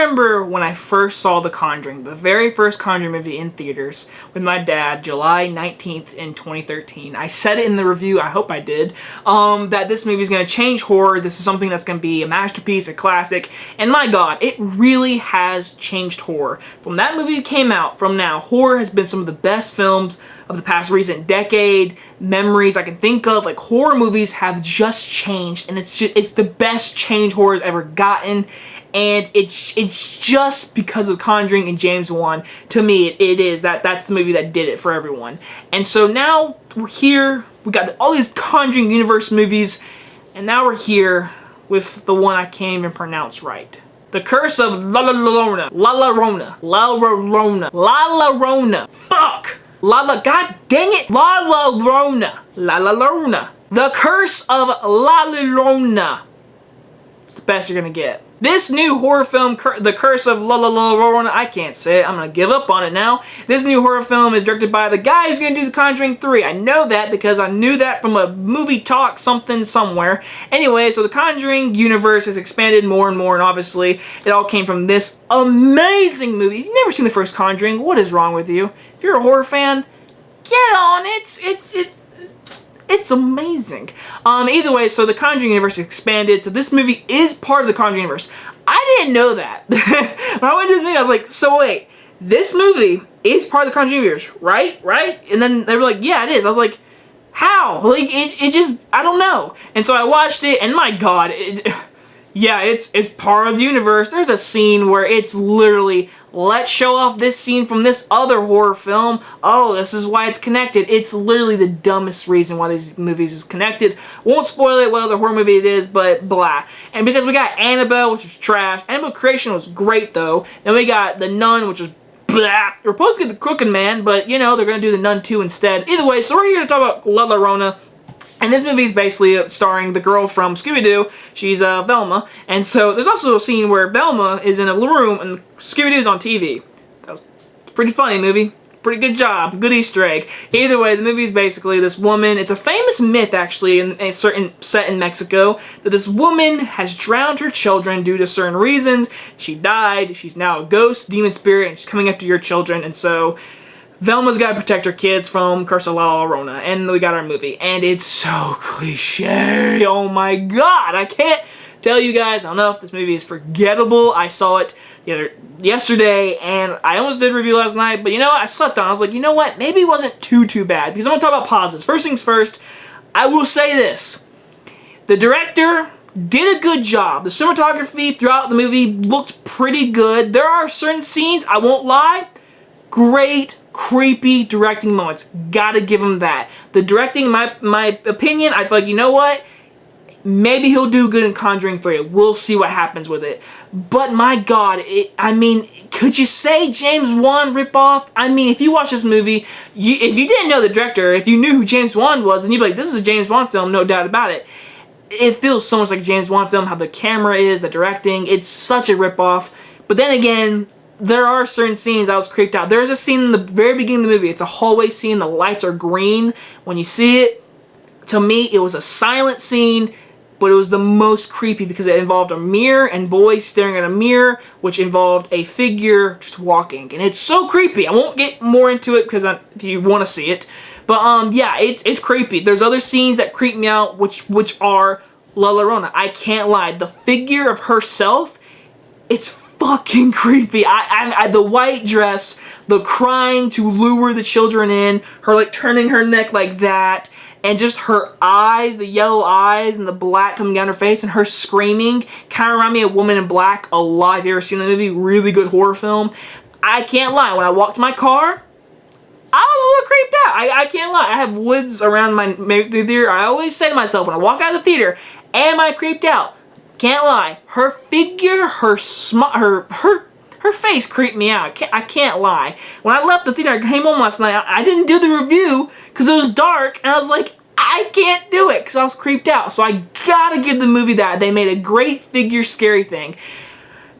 remember when I first saw The Conjuring, the very first Conjuring movie in theaters with my dad, July 19th in 2013. I said it in the review, I hope I did, that this movie is going to change horror. This is something that's going to be a masterpiece, a classic, and my god, it really has changed horror. From that movie came out, from now, horror has been some of the best films of the past recent decade. Memories I can think of, like horror movies have just changed, and it's the best change horror's ever gotten. And it's just because of Conjuring and James Wan. To me, it is. That's the movie that did it for everyone. And so now we're here. We got all these Conjuring Universe movies. And now we're here with the one I can't even pronounce right. The Curse of Llorona. Llorona. Fuck! God dang it! Llorona. The Curse of Llorona. It's the best you're gonna get. This new horror film, The Curse of Llorona, I can't say it, I'm gonna give up on it now. This new horror film is directed by the guy who's gonna do The Conjuring 3. I know that because I knew that from a movie talk something somewhere. Anyway, so The Conjuring Universe has expanded more and more, and obviously it all came from this amazing movie. If you've never seen the first Conjuring, what is wrong with you? If you're a horror fan, get on it. It's amazing. Either way, so the Conjuring Universe expanded, so this movie is part of the Conjuring Universe. I didn't know that. When I went to this movie, I was like, so wait, this movie is part of the Conjuring Universe, right? And then they were like, yeah, it is. I was like, how? Like, it just, I don't know. And so I watched it, and my god, yeah, it's part of the universe. There's a scene where it's literally, let's show off this scene from this other horror film. Oh, this is why it's connected. It's literally the dumbest reason why these movies is connected. Won't spoil it what other horror movie it is, but blah. And because we got Annabelle, which was trash. Annabelle Creation was great, though. Then we got The Nun, which was blah. We're supposed to get The Crooked Man, but, you know, they're going to do The Nun 2 instead. Either way, so we're here to talk about La Llorona. And this movie is basically starring the girl from Scooby-Doo. She's Velma. And so there's also a scene where Velma is in a room and Scooby-Doo's on TV. That was a pretty funny movie. Pretty good job. Good Easter egg. Either way, the movie is basically this woman. It's a famous myth, actually, in a certain set in Mexico, that this woman has drowned her children due to certain reasons. She died. She's now a ghost, demon spirit, and she's coming after your children. And so Velma's got to protect her kids from Curse of La Llorona, and we got our movie, and it's so cliche. Oh my god, I can't tell you guys enough. This movie is forgettable. I saw it yesterday, and I almost did a review last night, but you know what? I slept on it. I was like, you know what? Maybe it wasn't too bad, because I'm going to talk about positives. First things first, I will say this. The director did a good job. The cinematography throughout the movie looked pretty good. There are certain scenes, I won't lie, great, creepy directing moments. Gotta give him that. The directing, my opinion, I feel like, you know what? Maybe he'll do good in Conjuring 3. We'll see what happens with it. But my god, I mean, could you say James Wan ripoff? I mean, if you watch this movie, if you didn't know the director, if you knew who James Wan was, then you'd be like, this is a James Wan film, no doubt about it. It feels so much like a James Wan film, how the camera is, the directing. It's such a ripoff. But then again, there are certain scenes I was creeped out. There's a scene in the very beginning of the movie. It's a hallway scene. The lights are green. When you see it, to me, it was a silent scene, but it was the most creepy because it involved a mirror and boys staring at a mirror, which involved a figure just walking. And it's so creepy. I won't get more into it because if you want to see it. But yeah, it's creepy. There's other scenes that creep me out, which are La Llorona. I can't lie. The figure of herself, it's fucking creepy. The white dress, the crying to lure the children in, her like turning her neck like that, and just her eyes, the yellow eyes and the black coming down her face, and her screaming kind of remind me of Woman in Black a lot. If you ever seen the movie, really good horror film. I can't lie, when I walked to my car, I was a little creeped out. I can't lie. I have woods around my theater. I always say to myself when I walk out of the theater, am I creeped out? Can't lie. Her figure, her face creeped me out. I can't lie. When I left the theater, I came home last night. I didn't do the review because it was dark, and I was like, I can't do it because I was creeped out. So I gotta give the movie that. They made a great figure scary thing.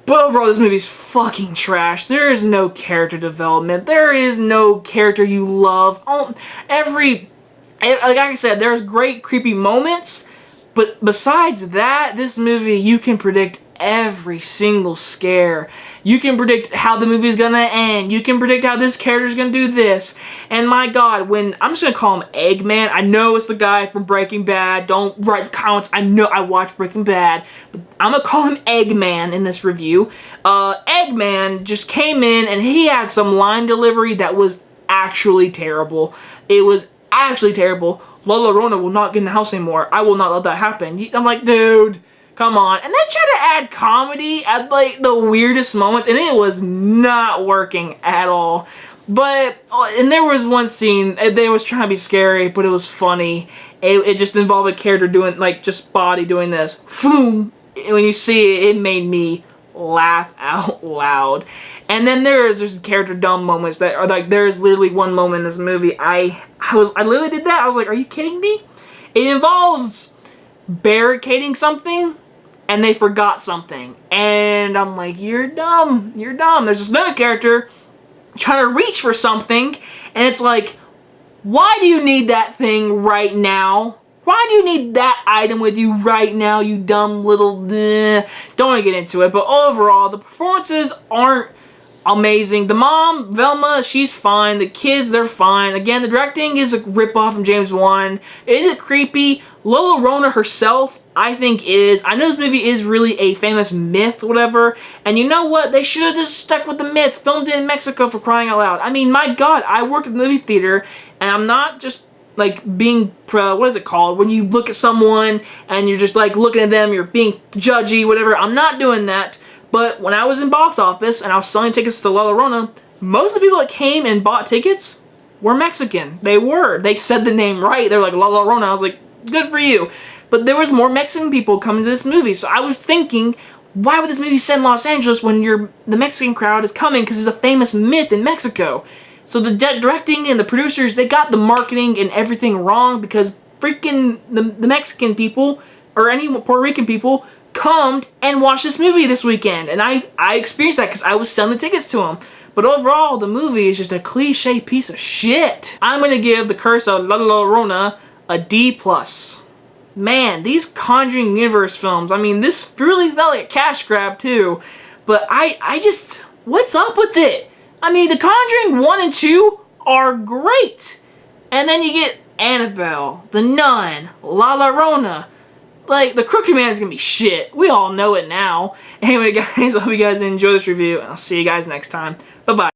But overall, this movie's fucking trash. There is no character development. There is no character you love. Like I said, there's great creepy moments. But besides that, this movie, you can predict every single scare. You can predict how the movie's gonna end. You can predict how this character's gonna do this. And my God, when I'm just gonna call him Eggman. I know it's the guy from Breaking Bad. Don't write the comments. I know I watched Breaking Bad, but I'm gonna call him Eggman in this review. Eggman just came in and he had some line delivery that was actually terrible. It was actually terrible. Llorona will not get in the house anymore. I will not let that happen. I'm like, dude, come on. And they try to add comedy at like the weirdest moments, and it was not working at all. But, and there was one scene, they was trying to be scary, but it was funny. It just involved a character doing, like, just body doing this. Boom! When you see it, it made me laugh out loud. And then there's just character dumb moments that are like, there's literally one moment in this movie, I literally did that. I was like, are you kidding me? It involves barricading something, and they forgot something. And I'm like, you're dumb. You're dumb. There's just another character trying to reach for something, and it's like, why do you need that thing right now? Why do you need that item with you right now, you dumb little... Don't want to get into it, but overall, the performances aren't amazing. The mom, Velma, she's fine. The kids, they're fine. Again, the directing is a ripoff from James Wan. Is it creepy? Llorona herself, I think is. I know this movie is really a famous myth, whatever. And you know what? They should have just stuck with the myth. Filmed it in Mexico, for crying out loud. I mean, my God, I work at the movie theater, and I'm not just like being, what is it called? When you look at someone and you're just like looking at them, you're being judgy, whatever. I'm not doing that. But when I was in box office and I was selling tickets to La Llorona, most of the people that came and bought tickets were Mexican. They were. They said the name right. They were like, La Llorona. I was like, good for you. But there was more Mexican people coming to this movie. So I was thinking, why would this movie set in Los Angeles when the Mexican crowd is coming? Because it's a famous myth in Mexico. So the directing and the producers, they got the marketing and everything wrong, because freaking the Mexican people, or any Puerto Rican people, come and watch this movie this weekend. And I experienced that because I was selling the tickets to them. But overall, the movie is just a cliche piece of shit. I'm going to give The Curse of La Llorona a D+. Man, these Conjuring Universe films, I mean, this really felt like a cash grab too. But I just, what's up with it? I mean, The Conjuring 1 and 2 are great. And then you get Annabelle, The Nun, La Llorona. Like, the Crooked Man's gonna be shit. We all know it now. Anyway, guys, I hope you guys enjoy this review, and I'll see you guys next time. Bye-bye.